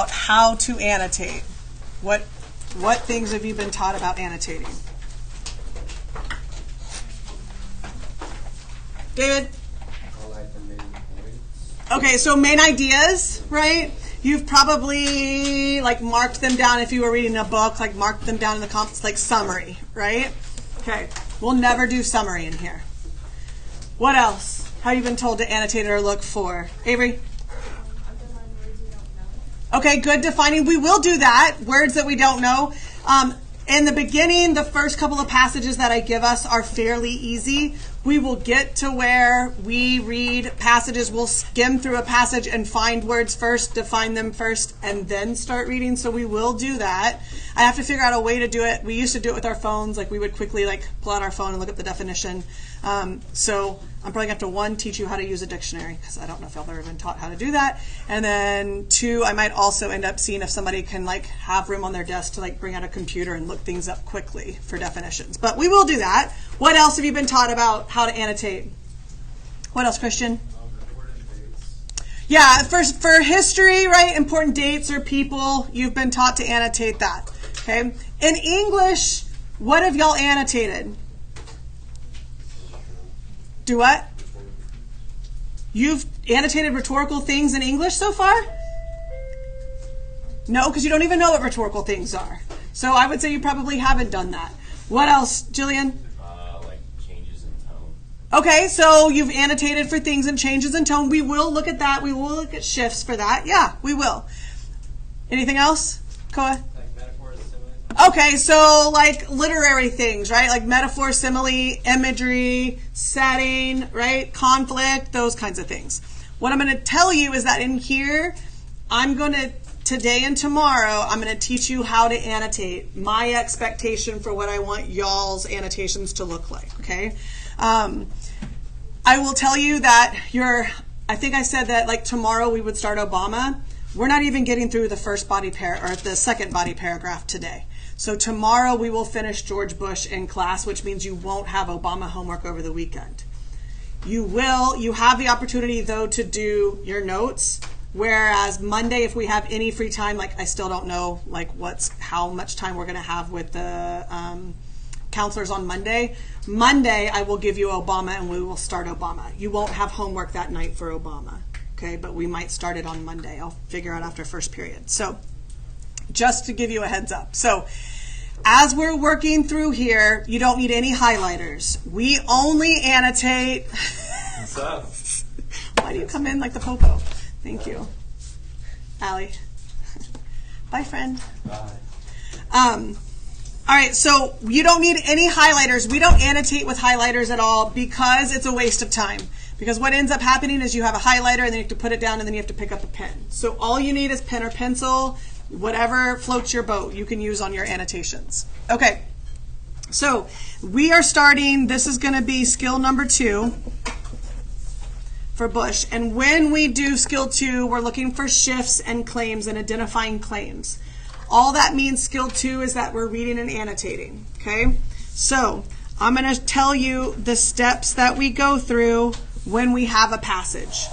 about how to annotate? What things have you been taught about annotating? David? Okay, so main ideas, right? You've probably marked them down if you were reading a book, marked them down in the comments, summary, right? Okay, we'll never do summary in here. What else have you been told to annotate or look for? Avery? Underline words we don't know. Okay, good defining. We will do that, words that we don't know. In the beginning, the first couple of passages that I give us are fairly easy. We will get to where we read passages. We'll skim through a passage and find words first, define them first, and then start reading. So we will do that. I have to figure out a way to do it. We used to do it with our phones. We would quickly pull out our phone and look up the definition. So I'm probably going to have to, 1, teach you how to use a dictionary, because I don't know if y'all have ever been taught how to do that. And then 2, I might also end up seeing if somebody can have room on their desk to bring out a computer and look things up quickly for definitions. But we will do that. What else have you been taught about how to annotate? What else, Christian? Important dates. Yeah, for history, right? Important dates or people, you've been taught to annotate that. Okay. In English, what have y'all annotated? Do what? You've annotated rhetorical things in English so far? No, because you don't even know what rhetorical things are. So I would say you probably haven't done that. What else, Jillian? Changes in tone. Okay, so you've annotated for things and changes in tone. We will look at that. We will look at shifts for that. Yeah, we will. Anything else, Koa? Metaphors, similes. Okay, so literary things, right? Metaphor, simile, imagery, setting, right? Conflict, those kinds of things. What I'm going to tell you is that in here, today and tomorrow, I'm going to teach you how to annotate. My expectation for what I want y'all's annotations to look like, okay? I will tell you that I think I said that tomorrow we would start Obama. We're not even getting through the the second body paragraph today. So tomorrow we will finish George Bush in class, which means you won't have Obama homework over the weekend. You have the opportunity though to do your notes, whereas Monday, if we have any free time, I still don't know how much time we're going to have with the counselors on Monday. Monday I will give you Obama and we will start Obama. You won't have homework that night for Obama. Okay, but we might start it on Monday. I'll figure out after first period. So just to give you a heads up. So as we're working through here, you don't need any highlighters. We only annotate. What's up? Why do you come in like the popo? Thank you. Allie. Bye, friend. Bye. All right, so you don't need any highlighters. We don't annotate with highlighters at all because it's a waste of time. Because what ends up happening is you have a highlighter and then you have to put it down and then you have to pick up a pen. So all you need is pen or pencil, whatever floats your boat you can use on your annotations. Okay, so we are starting, this is going to be skill number 2 for Bush. And when we do skill 2, we're looking for shifts and claims and identifying claims. All that means skill 2 is that we're reading and annotating. Okay, so I'm going to tell you the steps that we go through when we have a passage.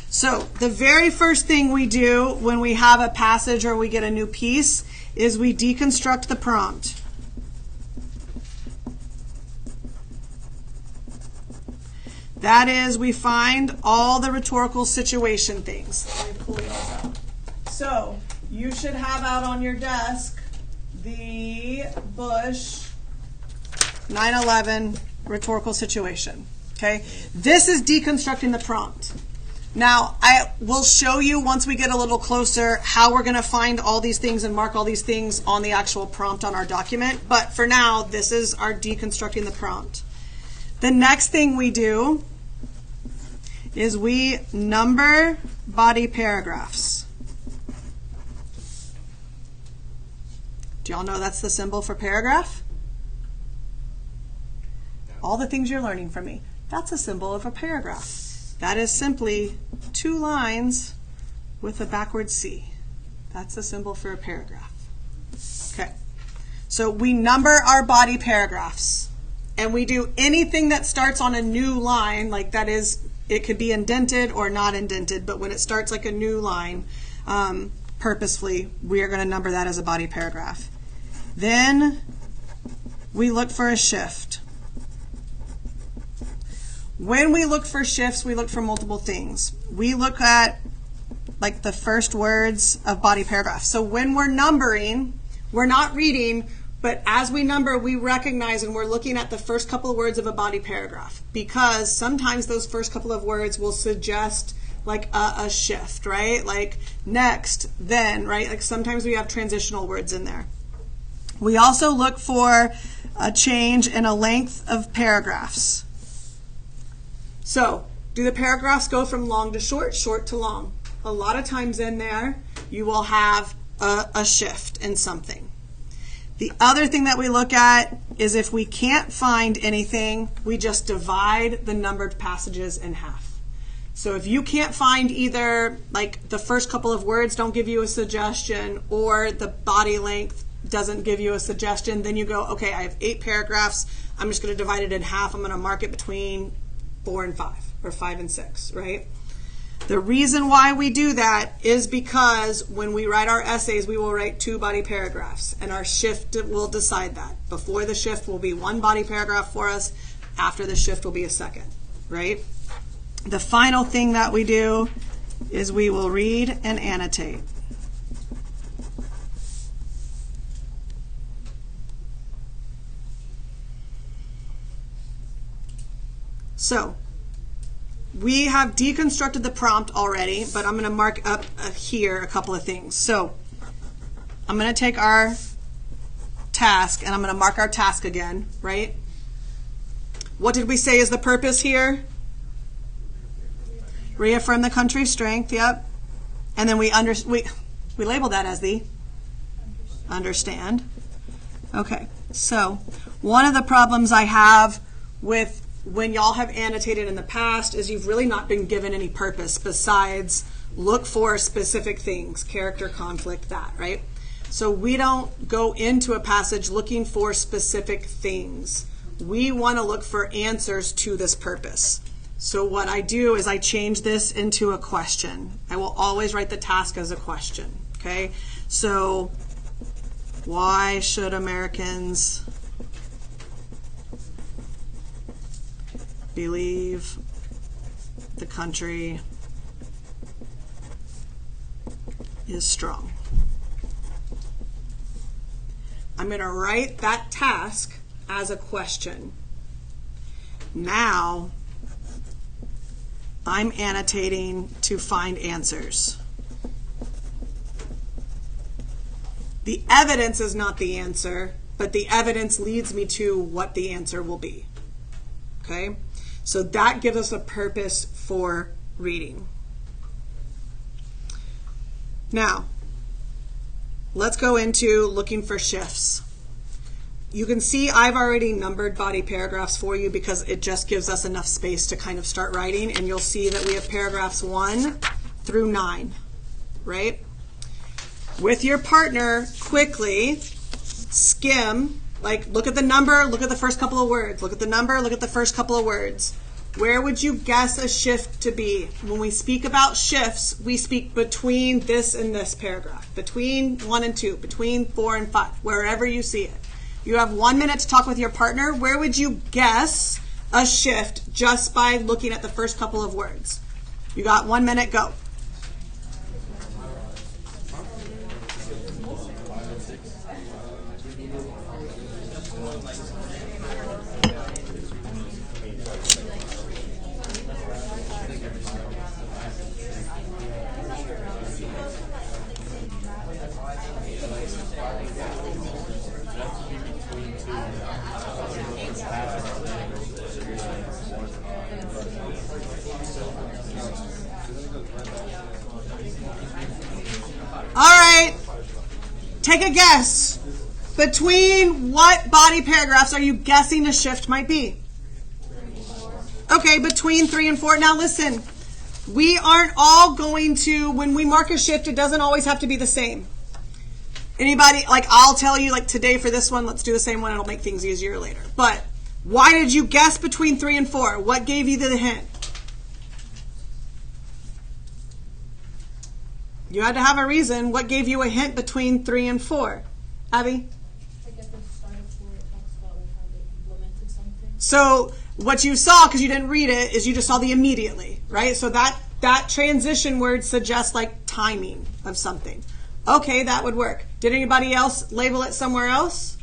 So the very first thing we do when we have a passage or we get a new piece is we deconstruct the prompt. That is, we find all the rhetorical situation things. Let me pull these out. So you should have out on your desk the Bush 9/11 rhetorical situation. Okay, this is deconstructing the prompt. Now, I will show you once we get a little closer how we're going to find all these things and mark all these things on the actual prompt on our document. But for now, this is our deconstructing the prompt. The next thing we do is we number body paragraphs. Do y'all know that's the symbol for paragraph? All the things you're learning from me. That's a symbol of a paragraph. That is simply 2 lines with a backward C. That's the symbol for a paragraph. Okay. So we number our body paragraphs. And we do anything that starts on a new line, like that is, it could be indented or not indented, but when it starts like a new line, purposefully, we are going to number that as a body paragraph. Then we look for a shift. When we look for shifts, we look for multiple things. We look at like the first words of body paragraphs. So when we're numbering, we're not reading, but as we number, we recognize and we're looking at the first couple of words of a body paragraph, because sometimes those first couple of words will suggest like a shift, right? Like next, then, right? Like sometimes we have transitional words in there. We also look for a change in a length of paragraphs. So, do the paragraphs go from long to short, short to long? A lot of times in there, you will have a shift in something. The other thing that we look at is if we can't find anything, we just divide the numbered passages in half. So if you can't find either like the first couple of words don't give you a suggestion, or the body length doesn't give you a suggestion, then you go, okay, I have 8 paragraphs. I'm just going to divide it in half. I'm going to mark it between 4 and 5 or 5 and 6, right? The reason why we do that is because when we write our essays, we will write 2 body paragraphs, and our shift will decide that. Before the shift will be 1 body paragraph for us. After the shift will be a second, right? The final thing that we do is we will read and annotate. So, we have deconstructed the prompt already, but I'm going to mark up here a couple of things. So, I'm going to take our task, and I'm going to mark our task again, right? What did we say is the purpose here? Reaffirm the country's strength, yep. And then we label that as the understand. Okay, so one of the problems I have with when y'all have annotated in the past is you've really not been given any purpose besides look for specific things, character, conflict, that, right? So we don't go into a passage looking for specific things. We want to look for answers to this purpose. So what I do is I change this into a question. I will always write the task as a question, okay? So why should Americans believe the country is strong? I'm going to write that task as a question. Now, I'm annotating to find answers. The evidence is not the answer, but the evidence leads me to what the answer will be. Okay? So that gives us a purpose for reading. Now, let's go into looking for shifts. You can see I've already numbered body paragraphs for you because it just gives us enough space to kind of start writing, and you'll see that we have paragraphs 1 through 9, right? With your partner, quickly skim. Like, look at the number, look at the first couple of words. Look at the number, look at the first couple of words. Where would you guess a shift to be? When we speak about shifts, we speak between this and this paragraph. Between 1 and 2, between 4 and 5, wherever you see it. You have 1 minute to talk with your partner. Where would you guess a shift just by looking at the first couple of words? You got 1 minute, go. All right, take a guess. Between what body paragraphs are you guessing a shift might be? Okay, between 3 and 4. Now listen, we aren't all going to, when we mark a shift, it doesn't always have to be the same. Anybody, like I'll tell you, like today for this one, let's do the same one. It'll make things easier later. But why did you guess between 3 and 4? What gave you the hint? You had to have a reason. What gave you a hint between 3 and 4? Abby? Like at the start of 4, it talks about like how they implemented something. So what you saw, because you didn't read it, is you just saw the immediately, right? So that transition word suggests like timing of something. Okay, that would work. Did anybody else label it somewhere else?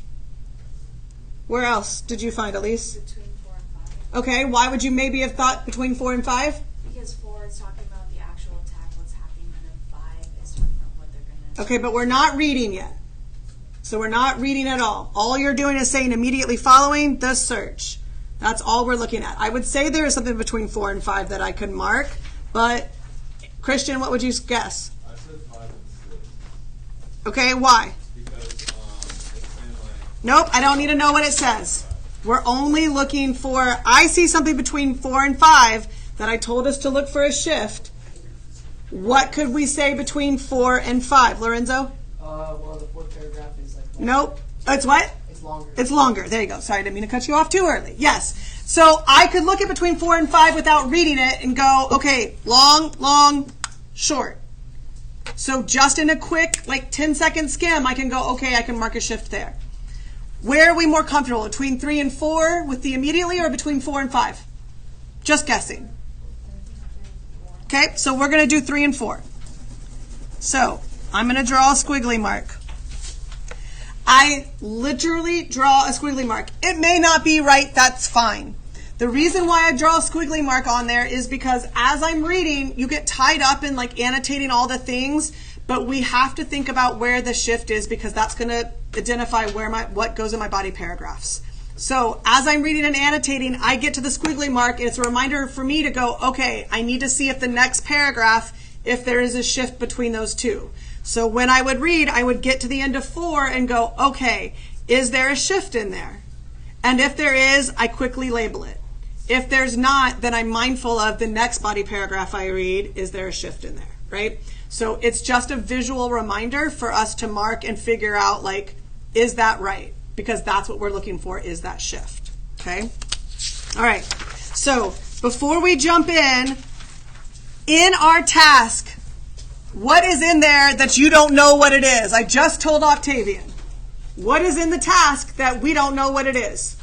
Where else did you find, Elise? Between 4 and 5. Okay, why would you maybe have thought between 4 and 5? Because 4 is talking about the actual attack, what's happening, and then 5 is talking about what they're gonna. Okay, but we're not reading yet. So we're not reading at all. All you're doing is saying immediately following the search. That's all we're looking at. I would say there is something between 4 and 5 that I could mark, but Christian, what would you guess? I said 5 and 6. Okay, why? Because it's been like. Nope, I don't need to know what it says. We're only looking for, I see something between 4 and 5 that I told us to look for a shift. What could we say between 4 and 5? Lorenzo? Well, the fourth paragraph is like. Nope. It's what? It's longer. It's longer. There you go. Sorry, I didn't mean to cut you off too early. Yes. So I could look at between 4 and 5 without reading it and go, okay, long, long, short. So just in a quick, like 10-second skim, I can go, okay, I can mark a shift there. Where are we more comfortable? Between 3 and 4 with the immediately, or between 4 and 5? Just guessing. Okay, so we're going to do 3 and 4. So I'm going to draw a squiggly mark. I literally draw a squiggly mark. It may not be right, that's fine. The reason why I draw a squiggly mark on there is because as I'm reading, you get tied up in like annotating all the things, but we have to think about where the shift is because that's going to identify what goes in my body paragraphs. So as I'm reading and annotating, I get to the squiggly mark and it's a reminder for me to go, okay, I need to see if the next paragraph, if there is a shift between those two. So when I would read, I would get to the end of 4 and go, okay, is there a shift in there? And if there is, I quickly label it. If there's not, then I'm mindful of the next body paragraph I read, is there a shift in there, right? So it's just a visual reminder for us to mark and figure out, like, is that right? Because that's what we're looking for, is that shift, okay? All right, so before we jump in our task, what is in there that you don't know what it is? I just told Octavian. What is in the task that we don't know what it is?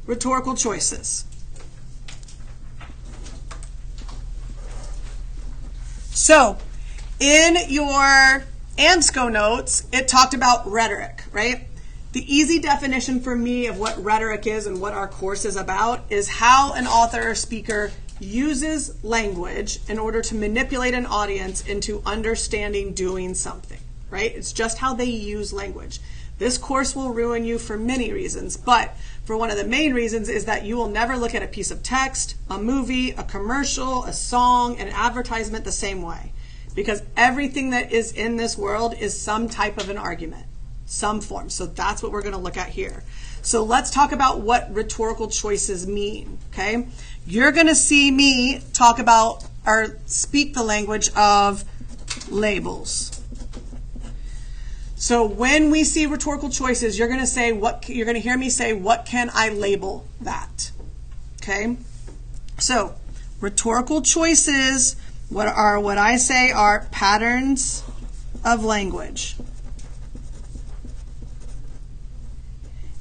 Rhetorical choices. So, in your ANSCO notes, it talked about rhetoric, right? The easy definition for me of what rhetoric is and what our course is about is how an author or speaker uses language in order to manipulate an audience into understanding doing something, right? It's just how they use language. This course will ruin you for many reasons, but for one of the main reasons is that you will never look at a piece of text, a movie, a commercial, a song, an advertisement the same way. Because everything that is in this world is some type of an argument, some form. So that's what we're going to look at here. So let's talk about what rhetorical choices mean, okay? You're going to see me talk about or speak the language of labels. So when we see rhetorical choices, you're going to say you're going to hear me say, what can I label that? Okay? So, rhetorical choices, what I say are patterns of language.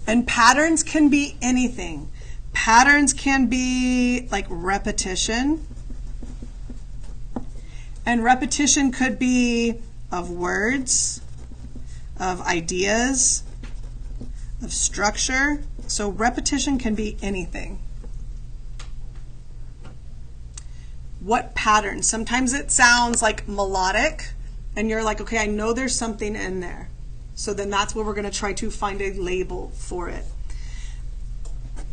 And patterns can be anything. Patterns can be like repetition. And repetition could be of words, of ideas, of structure. So repetition can be anything. What pattern? Sometimes it sounds like melodic, and you're like, okay, I know there's something in there. So then that's where we're going to try to find a label for it.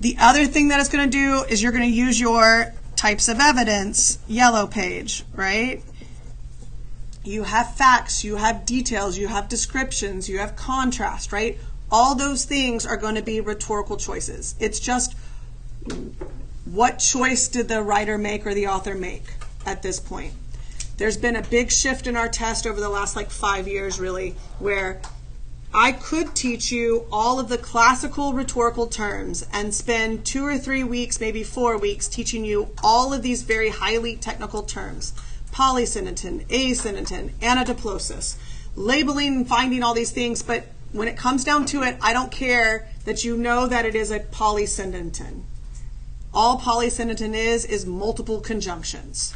The other thing that it's going to do is you're going to use your types of evidence, yellow page, right? You have facts, you have details, you have descriptions, you have contrast, right? All those things are going to be rhetorical choices. It's just what choice did the writer make or the author make at this point? There's been a big shift in our test over the last 5 years, really, where I could teach you all of the classical rhetorical terms and spend 2 or 3 weeks, maybe 4 weeks, teaching you all of these very highly technical terms. polysyndeton, asyndeton, anadiplosis, labeling and finding all these things, but when it comes down to it, I don't care that you know that it is a polysyndeton. All polysyndeton is multiple conjunctions.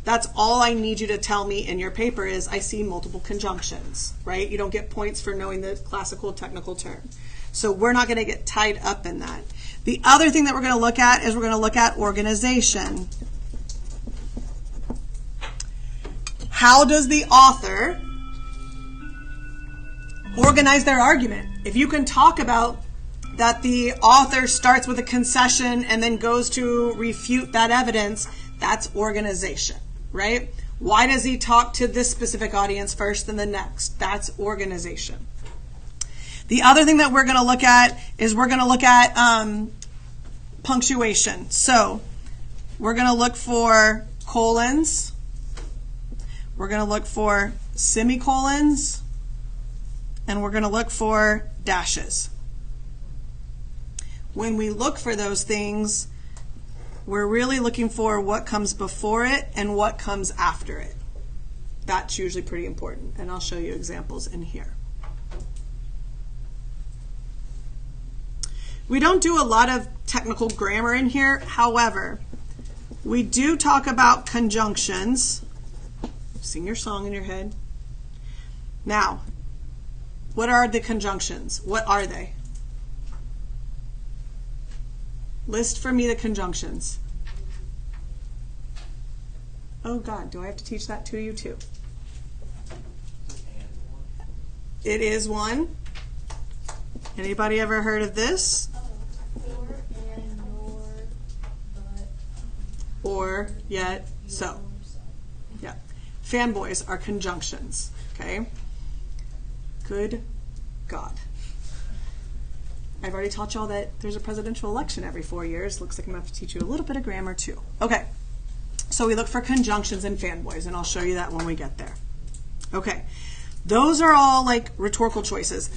That's all I need you to tell me in your paper is I see multiple conjunctions, right? You don't get points for knowing the classical technical term. So we're not going to get tied up in that. The other thing that we're going to look at is we're going to look at organization. How does the author organize their argument? If you can talk about that the author starts with a concession and then goes to refute that evidence, that's organization, right? Why does he talk to this specific audience first and the next? That's organization. The other thing that we're going to look at is we're going to look at punctuation. So we're going to look for colons. We're going to look for semicolons. And we're going to look for dashes. When we look for those things, we're really looking for what comes before it and what comes after it. That's usually pretty important, and I'll show you examples in here. We don't do a lot of technical grammar in here. However, we do talk about conjunctions. Sing your song in your head. Now, what are the conjunctions? What are they? List for me the conjunctions. Oh God, do I have to teach that to you too? It is one. Anybody ever heard of this? Or, and, nor, but. Or, yet, so. Yeah. Fanboys are conjunctions, okay? Good God. I've already taught y'all that there's a presidential election every 4 years. Looks like I'm going to have to teach you a little bit of grammar too. Okay, so we look for conjunctions and fanboys, and I'll show you that when we get there. Okay, those are all like rhetorical choices.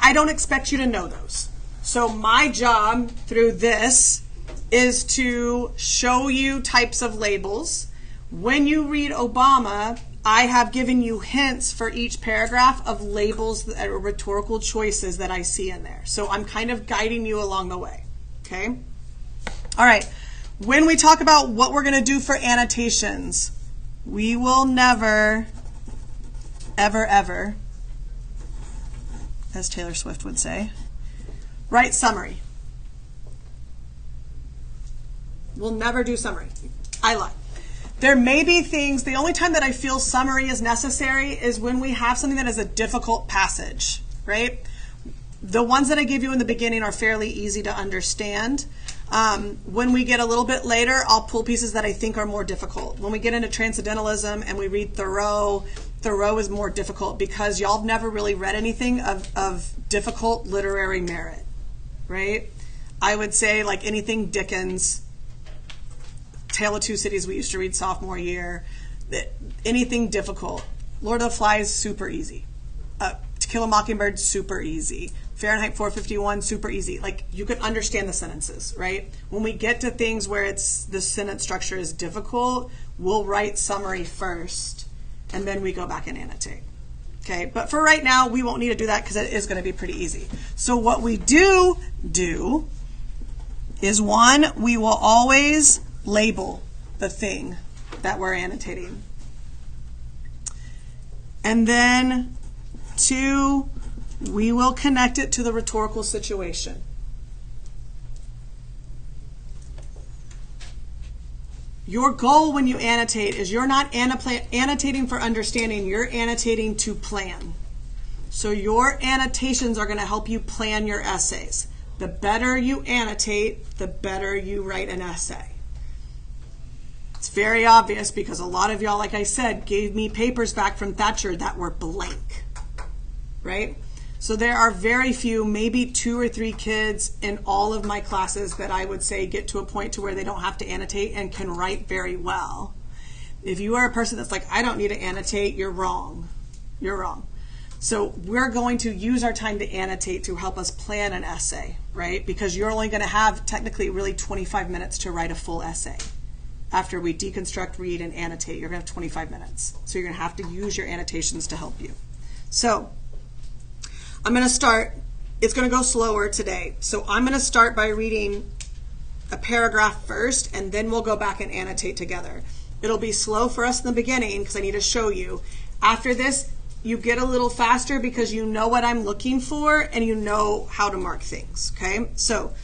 I don't expect you to know those. So my job through this is to show you types of labels. When you read Obama, I have given you hints for each paragraph of labels that are rhetorical choices that I see in there. So I'm kind of guiding you along the way, okay? All right, when we talk about what we're going to do for annotations, we will never, ever, ever, as Taylor Swift would say, write summary. We'll never do summary. I lie. There may be things, the only time that I feel summary is necessary is when we have something that is a difficult passage, right? The ones that I give you in the beginning are fairly easy to understand. When we get a little bit later, I'll pull pieces that I think are more difficult. When we get into transcendentalism and we read Thoreau, Thoreau is more difficult because y'all have never really read anything of difficult literary merit, right? I would say like anything Dickens, Tale of Two Cities we used to read sophomore year, anything difficult. Lord of the Flies, super easy. To Kill a Mockingbird, super easy. Fahrenheit 451, super easy. Like you could understand the sentences, right? When we get to things where it's the sentence structure is difficult, we'll write summary first, and then we go back and annotate. Okay, but for right now, we won't need to do that because it is going to be pretty easy. So what we do is one, we will always label the thing that we're annotating. And then two, we will connect it to the rhetorical situation. Your goal when you annotate is you're not annotating for understanding, you're annotating to plan. So your annotations are going to help you plan your essays. The better you annotate, the better you write an essay. It's very obvious because a lot of y'all, like I said, gave me papers back from Thatcher that were blank, right? So there are very few, maybe 2 or 3 kids in all of my classes that I would say get to a point to where they don't have to annotate and can write very well. If you are a person that's like, I don't need to annotate, you're wrong. You're wrong. So we're going to use our time to annotate to help us plan an essay, right? Because you're only going to have technically really 25 minutes to write a full essay after we deconstruct, read, and annotate. You're going to have 25 minutes. So you're going to have to use your annotations to help you. So I'm going to start. It's going to go slower today. So I'm going to start by reading a paragraph first, and then we'll go back and annotate together. It'll be slow for us in the beginning because I need to show you. After this, you get a little faster because you know what I'm looking for and you know how to mark things, okay? So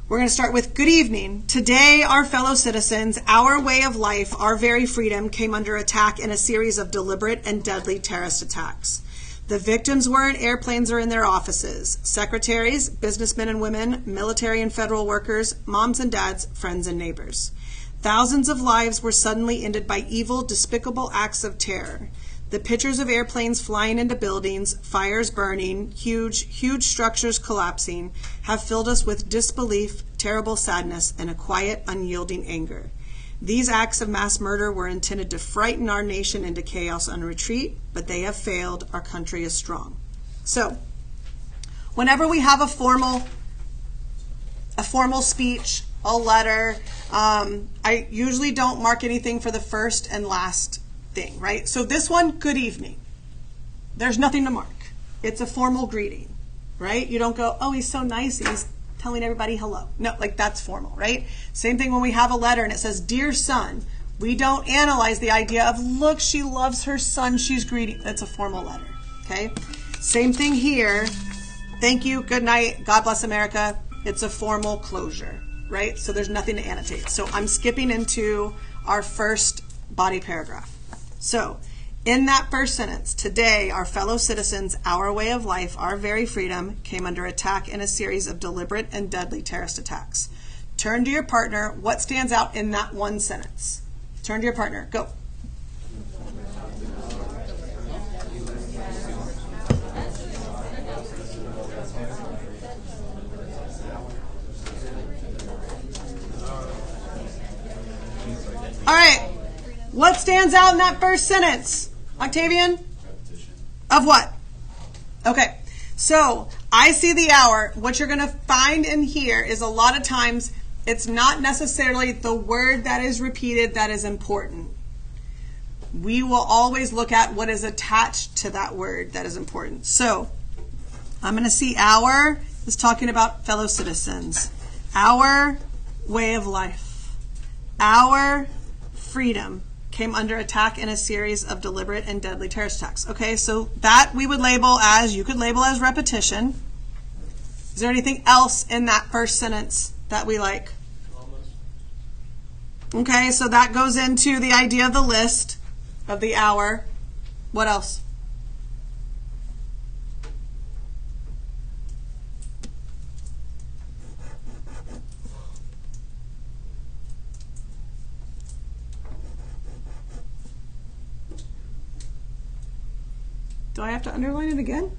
we're going to start with good evening. Today, our fellow citizens, our way of life, our very freedom came under attack in a series of deliberate and deadly terrorist attacks. The victims were in airplanes or in their offices. Secretaries, businessmen and women, military and federal workers, moms and dads, friends and neighbors. Thousands of lives were suddenly ended by evil, despicable acts of terror. The pictures of airplanes flying into buildings, fires burning, huge structures collapsing, have filled us with disbelief, terrible sadness, and a quiet, unyielding anger. These acts of mass murder were intended to frighten our nation into chaos and retreat, but they have failed. Our country is strong. So, whenever we have a formal speech, a letter, I usually don't mark anything for the first and last thing, right? So this one, good evening. There's nothing to mark. It's a formal greeting, right? You don't go, oh, he's so nice, he's telling everybody hello. No, like that's formal, right? Same thing when we have a letter and it says, dear son. We don't analyze the idea of, look, she loves her son, she's greeting. That's a formal letter, okay? Same thing here. Thank you, good night, God bless America. It's a formal closure, right? So there's nothing to annotate. So I'm skipping into our first body paragraph. So in that first sentence, today, our fellow citizens, our way of life, our very freedom came under attack in a series of deliberate and deadly terrorist attacks. Turn to your partner. What stands out in that one sentence? Turn to your partner. Go. All right. What stands out in that first sentence? Octavian? Repetition. Of what? Okay. So I see the hour. What you're going to find in here is a lot of times it's not necessarily the word that is repeated that is important. We will always look at what is attached to that word that is important. So I'm going to see our is talking about fellow citizens. Our way of life. Our freedom came under attack in a series of deliberate and deadly terrorist attacks. Okay, so that we would label as, you could label as repetition. Is there anything else in that first sentence that we like? Okay, so that goes into the idea of the list of the hour. What else? Do I have to underline it again?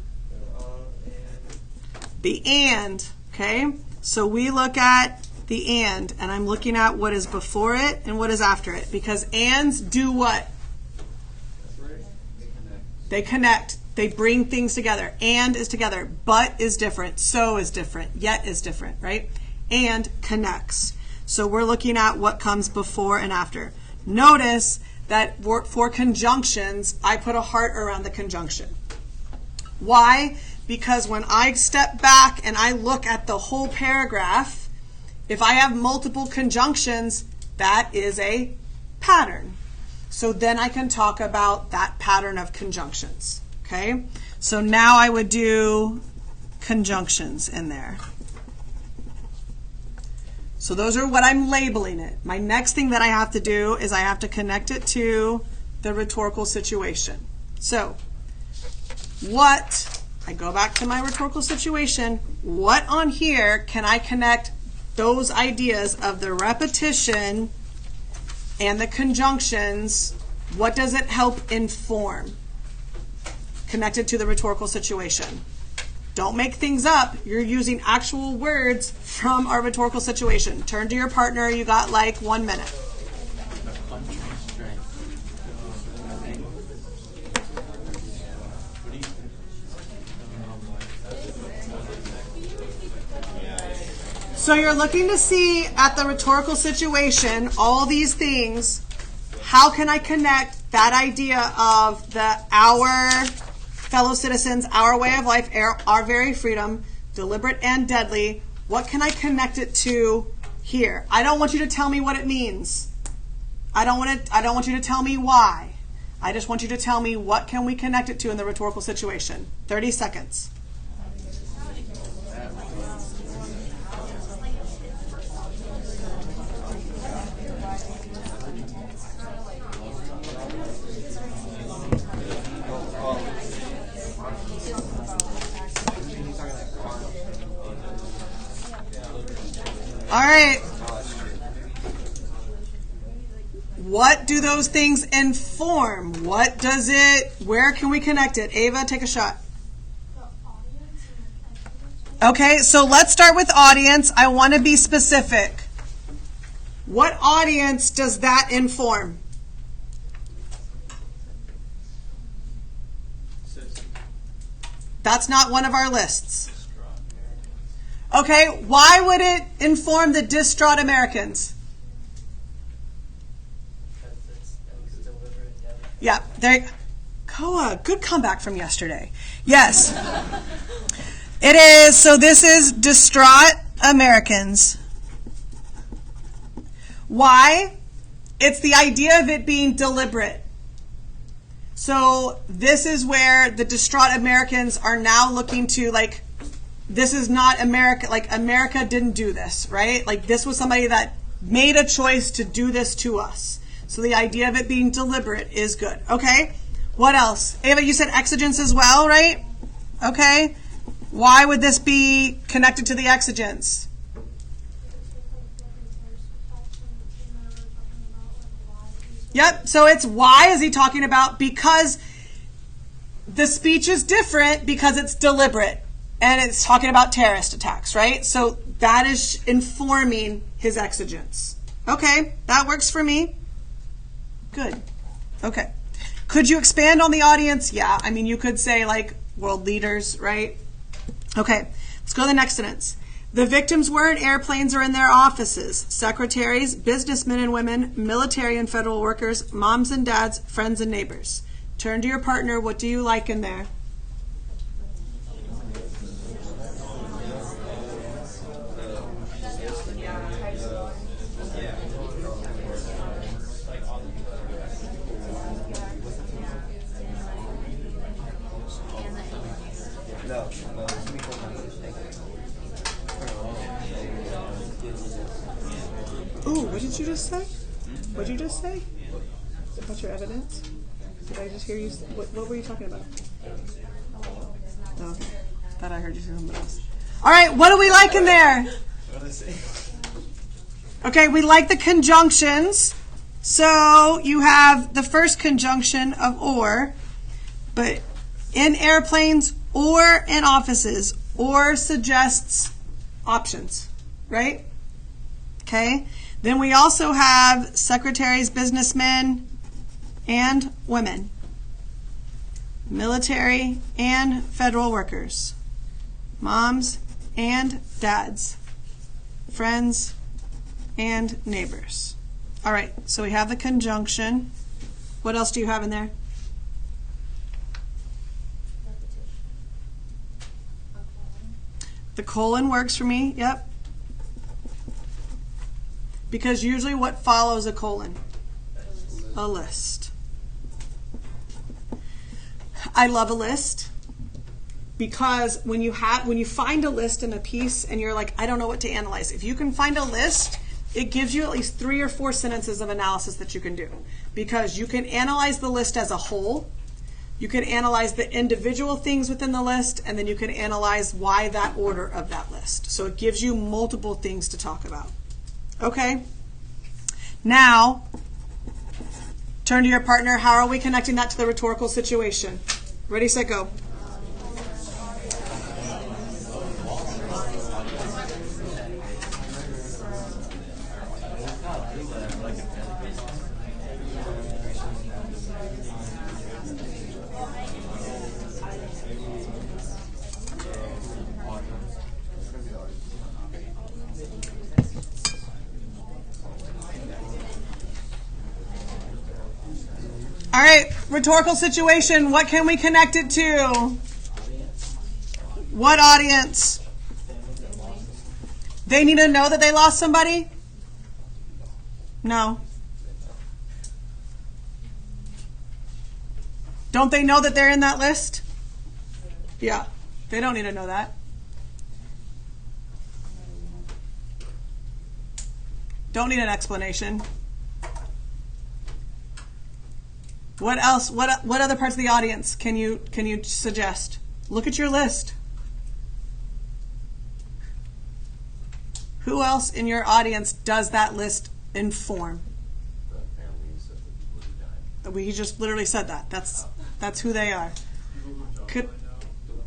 The and, okay? So we look at the and I'm looking at what is before it and what is after it. Because ands do what? They connect. They bring things together. And is together. But is different. So is different. Yet is different, right? And connects. So we're looking at what comes before and after. Notice that for conjunctions, I put a heart around the conjunction. Why? Because when I step back and I look at the whole paragraph, if I have multiple conjunctions, that is a pattern. So then I can talk about that pattern of conjunctions. Okay? So now I would do conjunctions in there. So those are what I'm labeling it. My next thing that I have to do is I have to connect it to the rhetorical situation. So what, I go back to my rhetorical situation, what on here can I connect those ideas of the repetition and the conjunctions? What does it help inform? Connected to the rhetorical situation. Don't make things up. You're using actual words from our rhetorical situation. Turn to your partner. You got like 1 minute. So you're looking to see at the rhetorical situation, all these things, how can I connect that idea of our fellow citizens, our way of life, our very freedom, deliberate and deadly, what can I connect it to here? I don't want you to tell me what it means. I don't want you to tell me why. I just want you to tell me what can we connect it to in the rhetorical situation. 30 seconds. All right. What do those things inform? What does it, where can we connect it? Ava, take a shot. Okay, so let's start with audience. I want to be specific. What audience does that inform? That's not one of our lists. Okay, why would it inform the distraught Americans? Yeah, there. Koa, good comeback from yesterday. Yes, it is. So this is distraught Americans. Why? It's the idea of it being deliberate. So this is where the distraught Americans are now looking to, like, this is not America, like America didn't do this, right? Like this was somebody that made a choice to do this to us. So the idea of it being deliberate is good. Okay, what else? Ava, you said exigence as well, right? Okay, why would this be connected to the exigence? Yep, so it's why is he talking about? Because the speech is different because it's deliberate. And it's talking about terrorist attacks, right? So that is informing his exigence. Okay, that works for me. Good. Okay. Could you expand on the audience? Yeah, I mean, you could say like world leaders, right? Okay, let's go to the next sentence. The victims were in airplanes or in their offices, secretaries, businessmen and women, military and federal workers, moms and dads, friends and neighbors. Turn to your partner. What do you like in there? Ooh, what did you just say? What did you just say? About your evidence? Did I just hear you? What were you talking about? Oh, thought I heard you say something else. All right, what do we like in there? Okay, we like the conjunctions. So you have the first conjunction of or, but in airplanes or in offices, or suggests options, right? Okay. Then we also have secretaries, businessmen, and women, military and federal workers, moms and dads, friends and neighbors. All right, so we have the conjunction. What else do you have in there? The colon works for me, yep. Because usually what follows a colon? A list. I love a list because when you find a list in a piece and you're like, I don't know what to analyze. If you can find a list, it gives you at least 3 or 4 sentences of analysis that you can do. Because you can analyze the list as a whole, you can analyze the individual things within the list, and then you can analyze why that order of that list. So it gives you multiple things to talk about. Okay? Now, turn to your partner. How are we connecting that to the rhetorical situation? Ready, set, go. All right, rhetorical situation. What can we connect it to? What audience? They need to know that they lost somebody? No. Don't they know that they're in that list? Yeah. They don't need to know that. Don't need an explanation. What else? What other parts of the audience can you suggest? Look at your list. Who else in your audience does that list inform? The families of the people who died. We just literally said that. That's who they are. People who don't Could- really know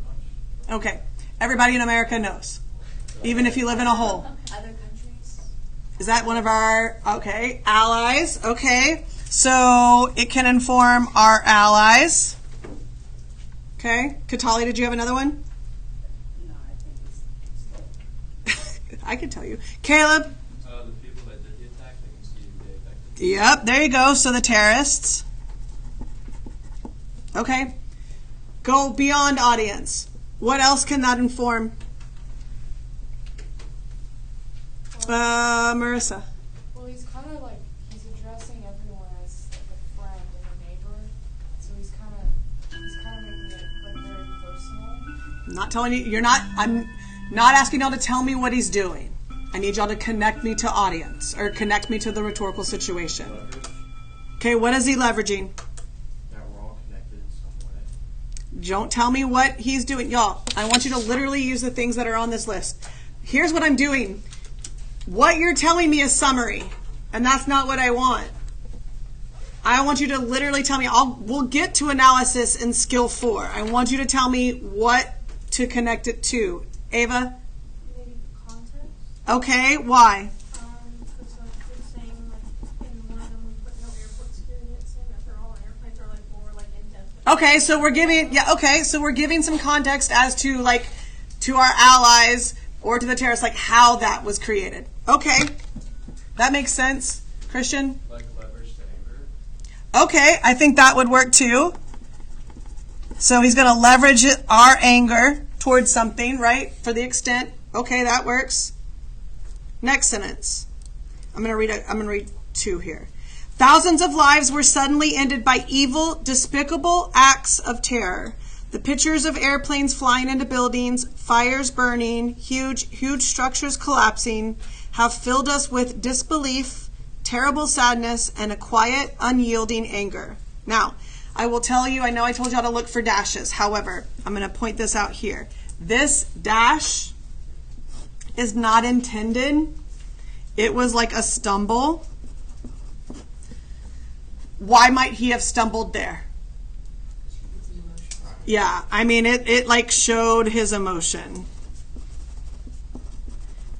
much. Okay. Everybody in America knows. Even if you live in a hole. Other countries? Is that one of our, okay, allies? Okay. So it can inform our allies. Okay. Katali, did you have another one? No, I think it's I can tell you. Caleb? The people that did the attack, they can see who they affected. Yep, there you go. So the terrorists. Okay. Go beyond audience. What else can that inform? Marissa. Well, he's kind of like, he's addressing everyone as like a friend and a neighbor. So he's kind of making it like very personal. I'm not telling you, I'm not asking y'all to tell me what he's doing. I need y'all to connect me to audience or connect me to the rhetorical situation. Leverage, Okay, what is he leveraging? that we're all connected in some way. Don't tell me what he's doing. Y'all, I want you to literally use the things that are on this list. Here's what I'm doing. What you're telling me is summary, and that's not what I want. I want you to literally tell me, we'll get to analysis in skill 4. I want you to tell me what to connect it to. Ava? Maybe context. Okay, why? Because they're saying like in one of them we put no airport experience in, that they're all airplanes are like more like in depth. Okay, so we're giving some context as to like to our allies or to the terrorists, like how that was created. Okay, that makes sense. Christian? Like leverage to anger. Okay, I think that would work too. So he's going to leverage our anger towards something, right? For the extent. Okay, that works. Next sentence. I'm going to read 2 here. Thousands of lives were suddenly ended by evil, despicable acts of terror. The pictures of airplanes flying into buildings, fires burning, huge structures collapsing have filled us with disbelief, terrible sadness, and a quiet, unyielding anger. Now, I will tell you, I know I told y'all to look for dashes. However, I'm going to point this out here. This dash is not intended. It was like a stumble. Why might he have stumbled there? Yeah, I mean, it like showed his emotion.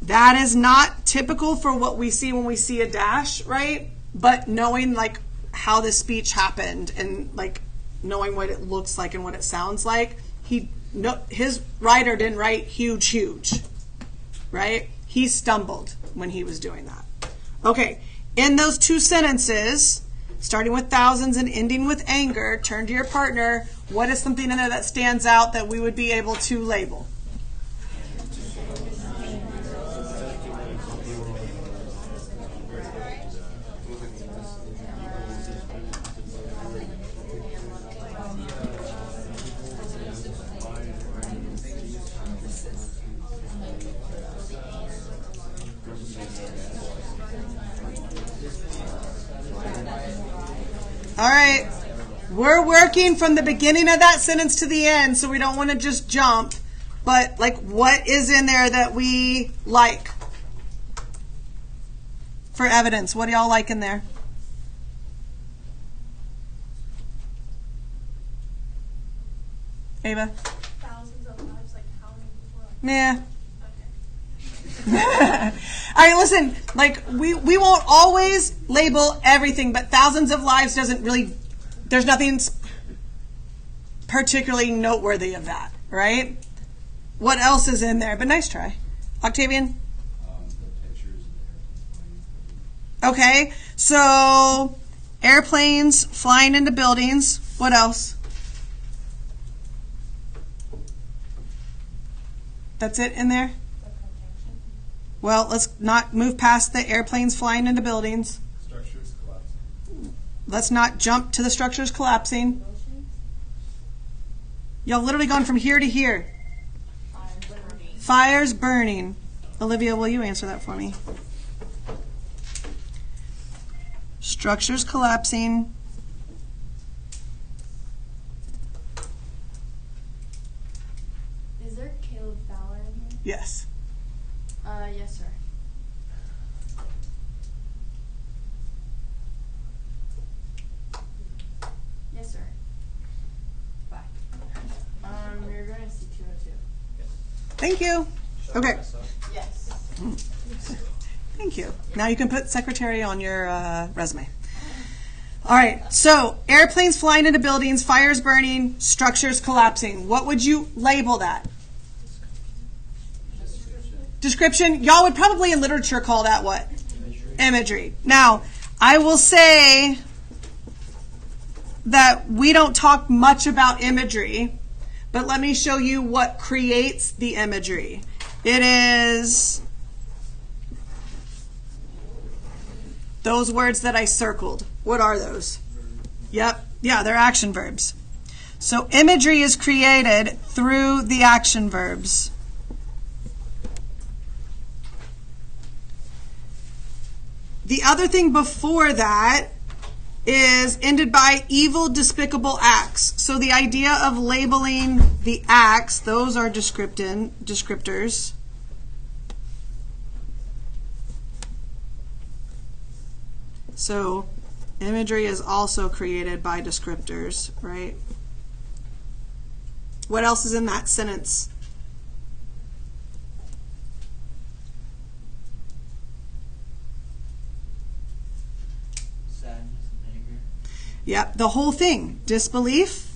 That is not typical for what we see when we see a dash, right? But knowing like how the speech happened and like knowing what it looks like and what it sounds like, his writer didn't write huge, right? He stumbled when he was doing that. Okay, in those 2 sentences, starting with thousands and ending with anger, turn to your partner. What is something in there that stands out that we would be able to label? All right. We're working from the beginning of that sentence to the end, so we don't want to just jump. But, like, what is in there that we like? For evidence, what do y'all like in there? Ava? Thousands of lives, like how many people are like, Nah. I mean, listen, like, we won't always label everything, but thousands of lives doesn't really, there's nothing particularly noteworthy of that, right? What else is in there? But nice try. Octavian? The pictures of the airplanes flying. Okay, so airplanes flying into buildings. What else? That's it in there? The conjunction. Well, let's not move past the airplanes flying into buildings. Structures collapsing. Let's not jump to the structures collapsing. Motions. Y'all literally gone from here to here. Burning. Fires burning. Olivia, will you answer that for me? Structures collapsing. Is there Caleb Fowler in here? Yes. Yes, sir. Yes, sir. Bye. You're going to see 202. Thank you. Okay. Yes. Thank you. Now you can put secretary on your resume. All right. So airplanes flying into buildings, fires burning, structures collapsing. What would you label that? Description. Y'all would probably in literature call that what? Imagery. Now, I will say that we don't talk much about imagery, but let me show you what creates the imagery. It is those words that I circled. What are those? Yep. Yeah, they're action verbs. So imagery is created through the action verbs. The other thing before that is ended by evil, despicable acts. So the idea of labeling the acts, those are descriptors. So imagery is also created by descriptors, right? What else is in that sentence? Sadness and anger. Yep, the whole thing. Disbelief,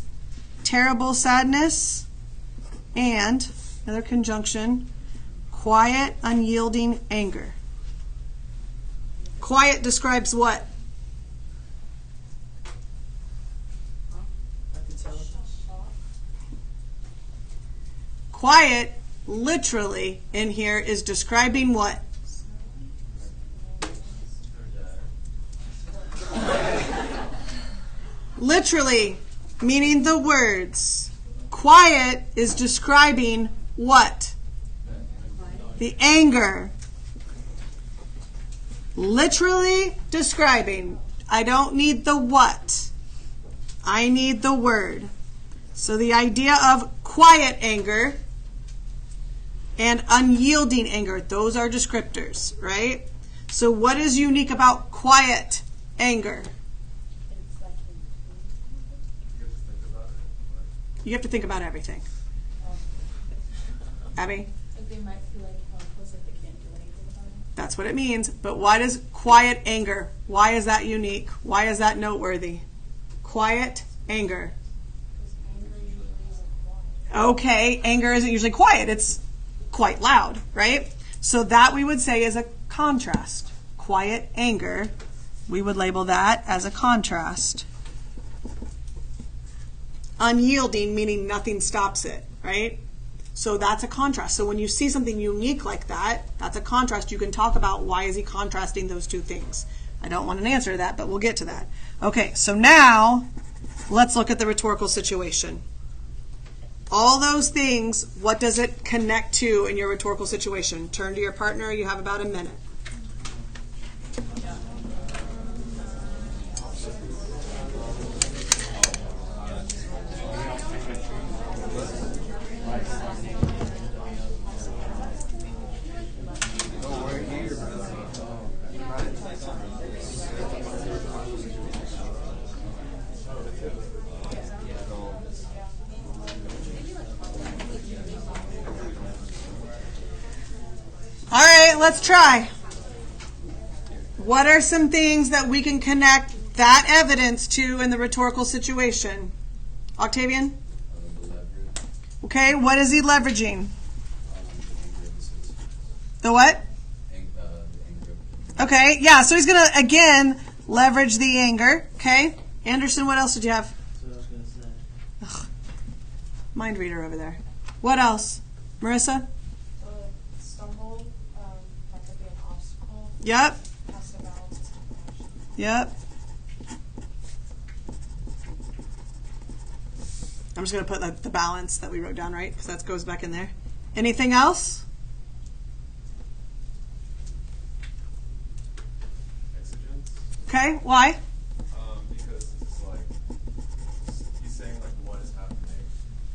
terrible sadness, and another conjunction, quiet, unyielding anger. Quiet describes what? Quiet, literally, in here is describing what? Literally, meaning the words. Quiet is describing what? The anger. Literally describing. I don't need the what. I need the word. So the idea of quiet anger and unyielding anger, those are descriptors, right? So what is unique about quiet anger? It's like You have to think about everything. Abby? Like they might feel like helpless if they can't do anything about it. That's what it means. But why does quiet anger, why is that unique? Why is that noteworthy? Quiet anger. Because anger usually isn't quiet. Okay, anger isn't usually quiet. It's quite loud, right? So that we would say is a contrast. Quiet anger, we would label that as a contrast. Unyielding, meaning nothing stops it, right? So that's a contrast. So when you see something unique like that, that's a contrast. You can talk about why is he contrasting those two things. I don't want an answer to that, but we'll get to that. Okay, so now let's look at the rhetorical situation. All those things, what does it connect to in your rhetorical situation? Turn to your partner. You have about a minute. All right, let's try. What are some things that we can connect that evidence to in the rhetorical situation? Octavian? Okay, what is he leveraging? The what? Okay, yeah, so he's going to, again, leverage the anger. Okay. Anderson, what else did you have? That's what I was gonna say. Mind reader over there. What else? Marissa? Stumble, that could be an obstacle. Yep. Has to balance his compassion. Yep. I'm just going to put the balance that we wrote down, right? Because that goes back in there. Anything else? Exigence, Okay. Why? because it's like he's saying like what is happening.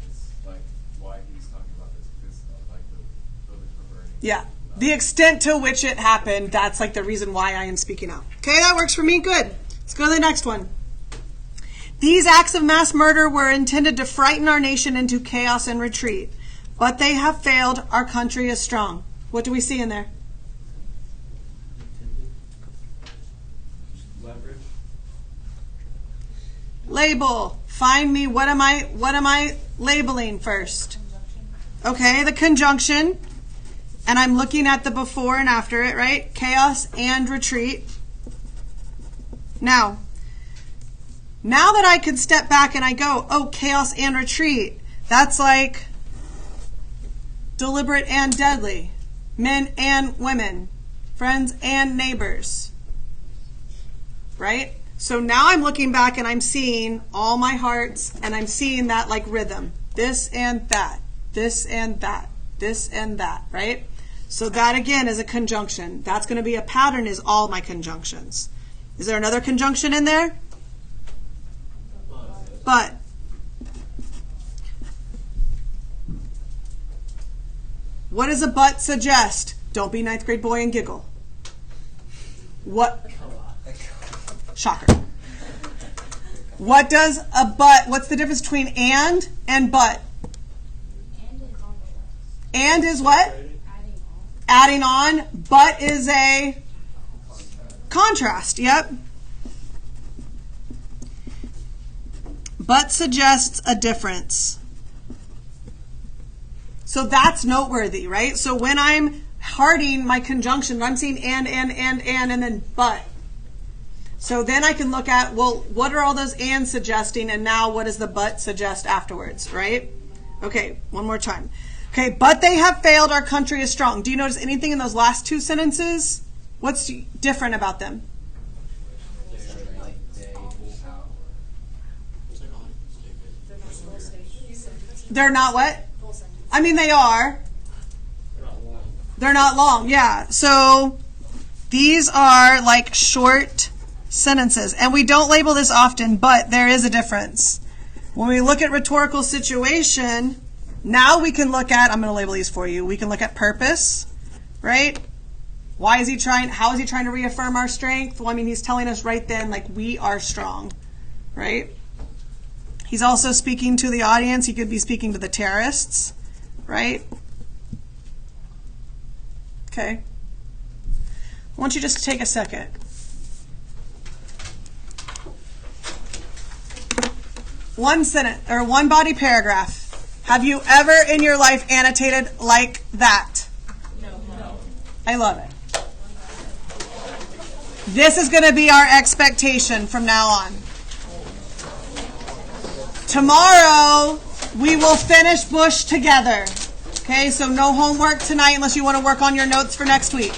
It's like why he's talking about this because like the buildings were burning. Yeah. The extent to which it happened, that's like the reason why I am speaking out. Okay, that works for me. Good. Let's go to the next one. These acts of mass murder were intended to frighten our nation into chaos and retreat, but they have failed. Our country is strong. What do we see in there? Leverage. Label. Find me. What am I labeling first? Okay, the conjunction. And I'm looking at the before and after it, right? Chaos and retreat. Now that I can step back and I go, oh, chaos and retreat, that's like deliberate and deadly, men and women, friends and neighbors, right? So now I'm looking back and I'm seeing all my hearts and I'm seeing that like rhythm, this and that, this and that, this and that, right? So that again is a conjunction. That's going to be a pattern is all my conjunctions. Is there another conjunction in there? But. What does a but suggest? Don't be ninth grade boy and giggle. What? Shocker. What does a but, what's the difference between and but? And in contrast. And is what? Adding on. Adding on. But is a contrast. Yep. But suggests a difference. So that's noteworthy, right? So when I'm hearting my conjunction, I'm seeing and then but. So then I can look at, well, what are all those and suggesting, and now what does the but suggest afterwards, right? Okay, one more time. Okay, but they have failed, our country is strong. Do you notice anything in those last two sentences? What's different about them? They're not what? I mean, they are. They're not long, yeah. So these are like short sentences. And we don't label this often, but there is a difference. When we look at rhetorical situation, now we can look at, I'm going to label these for you. We can look at purpose, right? How is he trying to reaffirm our strength? Well, I mean, he's telling us right then, like, we are strong, right? He's also speaking to the audience. He could be speaking to the terrorists, right? Okay. I want you just to take a second. One sentence or one body paragraph. Have you ever in your life annotated like that? No. I love it. This is going to be our expectation from now on. Tomorrow, we will finish Bush together. Okay, so no homework tonight unless you want to work on your notes for next week.